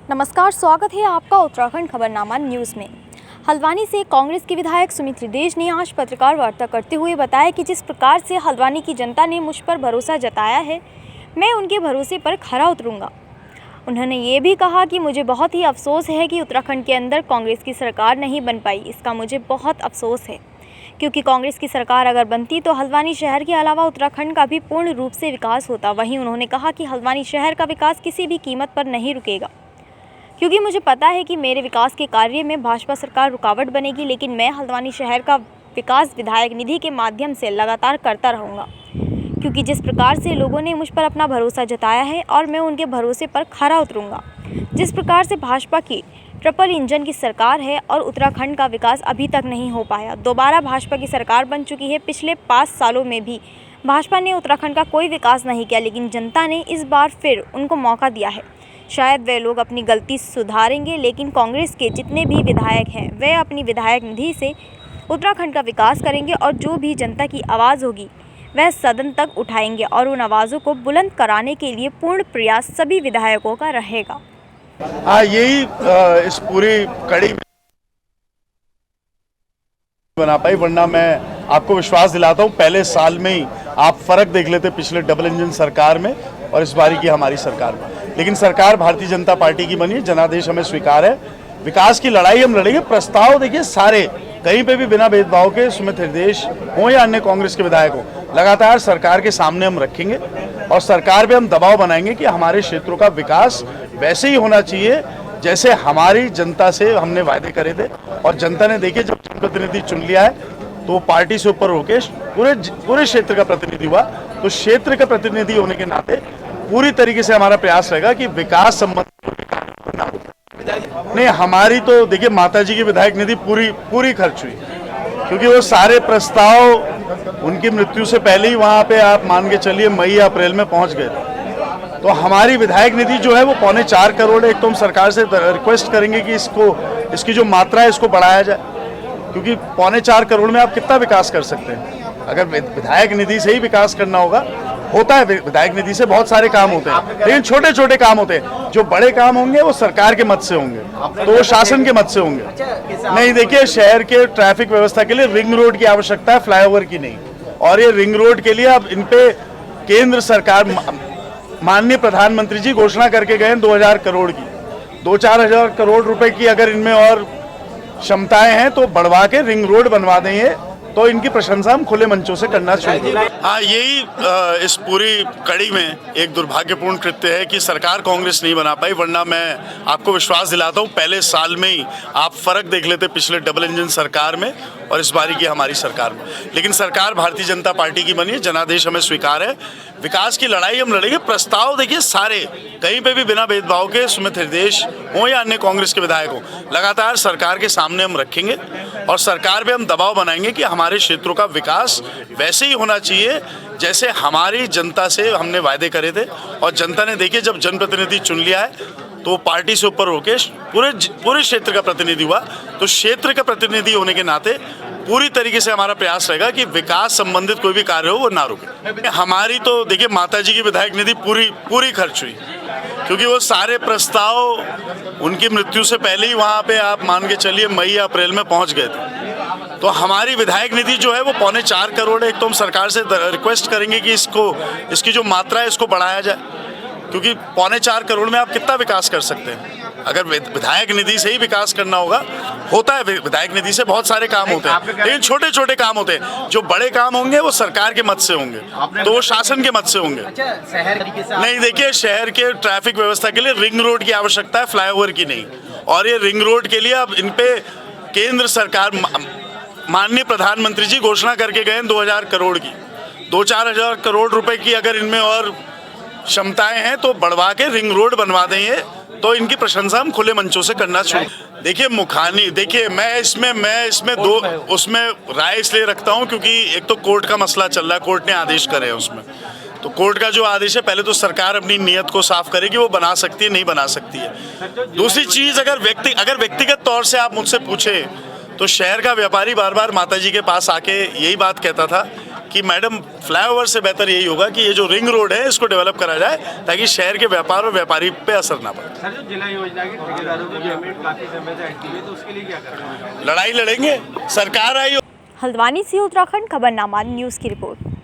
नमस्कार, स्वागत है आपका उत्तराखंड खबरनामा न्यूज़ में। हल्द्वानी से कांग्रेस के विधायक सुमित हृदयेश ने आज पत्रकार वार्ता करते हुए बताया कि जिस प्रकार से हल्द्वानी की जनता ने मुझ पर भरोसा जताया है, मैं उनके भरोसे पर खरा उतरूंगा। उन्होंने ये भी कहा कि मुझे बहुत ही अफसोस है कि उत्तराखंड के अंदर कांग्रेस की सरकार नहीं बन पाई। इसका मुझे बहुत अफसोस है, क्योंकि कांग्रेस की सरकार अगर बनती तो हल्द्वानी शहर के अलावा उत्तराखंड का भी पूर्ण रूप से विकास होता। वहीं उन्होंने कहा कि हल्द्वानी शहर का विकास किसी भी कीमत पर नहीं रुकेगा, क्योंकि मुझे पता है कि मेरे विकास के कार्य में भाजपा सरकार रुकावट बनेगी, लेकिन मैं हल्द्वानी शहर का विकास विधायक निधि के माध्यम से लगातार करता रहूँगा, क्योंकि जिस प्रकार से लोगों ने मुझ पर अपना भरोसा जताया है और मैं उनके भरोसे पर खरा उतरूँगा। जिस प्रकार से भाजपा की ट्रिपल इंजन की सरकार है और उत्तराखंड का विकास अभी तक नहीं हो पाया। दोबारा भाजपा की सरकार बन चुकी है। पिछले 5 सालों में भी भाजपा ने उत्तराखंड का कोई विकास नहीं किया, लेकिन जनता ने इस बार फिर उनको मौका दिया है। शायद वे लोग अपनी गलती सुधारेंगे, लेकिन कांग्रेस के जितने भी विधायक हैं वे अपनी विधायक निधि से उत्तराखंड का विकास करेंगे और जो भी जनता की आवाज़ होगी वह सदन तक उठाएंगे और उन आवाज़ों को बुलंद कराने के लिए पूर्ण प्रयास सभी विधायकों का रहेगा। यही इस पूरी कड़ी में बना पाई, वरना मैं आपको विश्वास दिलाता हूँ पहले साल में ही आप फर्क देख लेते पिछले डबल इंजन सरकार में और इस बारी की हमारी सरकार में। लेकिन सरकार भारतीय जनता पार्टी की बनी है, जनादेश हमें स्वीकार है, विकास की लड़ाई हम लड़ेंगे। प्रस्ताव देखिए सारे कहीं पे भी बिना भेदभाव के सुमित हृदयेश हो या अन्य कांग्रेस के विधायक हो, लगातार सरकार के सामने हम रखेंगे और सरकार पे हम दबाव बनाएंगे कि हमारे क्षेत्रों का विकास वैसे ही होना चाहिए जैसे हमारी जनता से हमने वायदे करे थे। और जनता ने देखिए जब जनप्रतिनिधि चुन लिया है तो वो पार्टी से ऊपर होके पूरे क्षेत्र का प्रतिनिधि हुआ, तो क्षेत्र का प्रतिनिधि होने के नाते पूरी तरीके से हमारा प्रयास रहेगा कि विकास संबंधी ना हो। नहीं, हमारी तो देखिए माता जी की विधायक निधि पूरी खर्च हुई, क्योंकि वो सारे प्रस्ताव उनकी मृत्यु से पहले ही वहां पे आप मान के चलिए मई या अप्रैल में पहुंच गए थे। तो हमारी विधायक निधि जो है वो 3.25 करोड़ है। एक तो हम सरकार से रिक्वेस्ट करेंगे कि इसकी जो मात्रा है इसको बढ़ाया जाए, क्योंकि 3.25 करोड़ में आप कितना विकास कर सकते हैं। अगर विधायक निधि से ही विकास करना होता है, विधायक निधि से बहुत सारे काम होते हैं, लेकिन छोटे छोटे काम होते हैं। जो बड़े काम होंगे वो सरकार के मद से होंगे, तो वो शासन के मद से होंगे। नहीं, देखिए शहर के ट्रैफिक व्यवस्था के लिए रिंग रोड की आवश्यकता है, फ्लाईओवर की नहीं। और ये रिंग रोड के लिए अब इन पे केंद्र सरकार माननीय प्रधानमंत्री जी घोषणा करके गए 2000 करोड़ की, 2-4 हजार करोड़ रुपए की अगर इनमें और क्षमताएं हैं तो बढ़वा के रिंग रोड बनवा देंगे, तो इनकी प्रशंसा हम खुले मंचों से करना चाहिए। यही इस पूरी कड़ी में एक दुर्भाग्यपूर्ण कृत्य है कि सरकार कांग्रेस नहीं बना पाई, वरना मैं आपको विश्वास दिलाता हूँ पहले साल में ही आप फर्क देख लेते पिछले डबल इंजन सरकार में और इस बारी की हमारी सरकार में। लेकिन सरकार भारतीय जनता पार्टी की बनी है, जनादेश हमें स्वीकार है, विकास की लड़ाई हम लड़ेंगे। प्रस्ताव देखिए सारे कहीं पे भी बिना भेदभाव के सुमित हृदयेश हो या अन्य कांग्रेस के विधायक हो, लगातार सरकार के सामने हम रखेंगे और सरकार पे हम दबाव बनाएंगे कि हमारे क्षेत्रों का विकास वैसे ही होना चाहिए जैसे हमारी जनता से हमने वायदे करे थे। और जनता ने देखिए जब जनप्रतिनिधि चुन लिया है तो पार्टी से ऊपर होके पूरे क्षेत्र का प्रतिनिधि हुआ, तो क्षेत्र का प्रतिनिधि होने के नाते पूरी तरीके से हमारा प्रयास रहेगा कि विकास संबंधित कोई भी कार्य हो वो ना रुके। हमारी तो देखिए माता जी की विधायक निधि पूरी खर्च हुई, क्योंकि वो सारे प्रस्ताव उनकी मृत्यु से पहले ही वहां पे आप मान के चलिए मई या अप्रैल में पहुंच गए थे। तो हमारी विधायक निधि जो है वो 3.25 करोड़ है। एक तो हम सरकार से रिक्वेस्ट करेंगे कि इसकी जो मात्रा है इसको बढ़ाया जाए, क्योंकि 3.25 करोड़ में आप कितना विकास कर सकते हैं। अगर विधायक निधि से ही विकास करना होता है, विधायक निधि से बहुत सारे काम होते हैं, लेकिन छोटे छोटे काम होते हैं। जो बड़े काम होंगे वो सरकार के मद से होंगे, तो वो शासन के मद से होंगे। नहीं, देखिए शहर के ट्रैफिक व्यवस्था के लिए रिंग रोड की आवश्यकता है, फ्लाईओवर की नहीं। और ये रिंग रोड के लिए अब इन पे केंद्र सरकार माननीय प्रधानमंत्री जी घोषणा करके गए 2000 करोड़ की, 2-4 हजार करोड़ रुपए की अगर इनमें और क्षमताएं हैं तो बढ़वा के रिंग रोड बनवा देंगे, तो इनकी प्रशंसा हम खुले मंचों से करना चाहिए। देखिए मुखानी, देखिए मैं इसमें उसमें राय इसलिए रखता हूं क्योंकि एक तो कोर्ट का मसला चल रहा है, कोर्ट ने आदेश करे हैं उसमें, तो कोर्ट का जो आदेश है पहले तो सरकार अपनी नीयत को साफ करेगी, वो बना सकती है नहीं बना सकती है। दूसरी चीज, अगर व्यक्तिगत तौर से आप मुझसे पूछे तो शहर का व्यापारी बार बार माता जी के पास आके यही बात कहता था कि मैडम फ्लाईओवर से बेहतर यही होगा कि ये जो रिंग रोड है इसको डेवलप करा जाए ताकि शहर के व्यापार और व्यापारी पे असर ना पड़े। सर, जो जिला योजना के ठेकेदारों की पेमेंट काफी समय से अटकी हुई है, तो उसके लिए क्या करना है? लड़ाई लड़ेंगे, सरकार आई। हल्द्वानी से उत्तराखंड खबरनामा न्यूज़ की रिपोर्ट।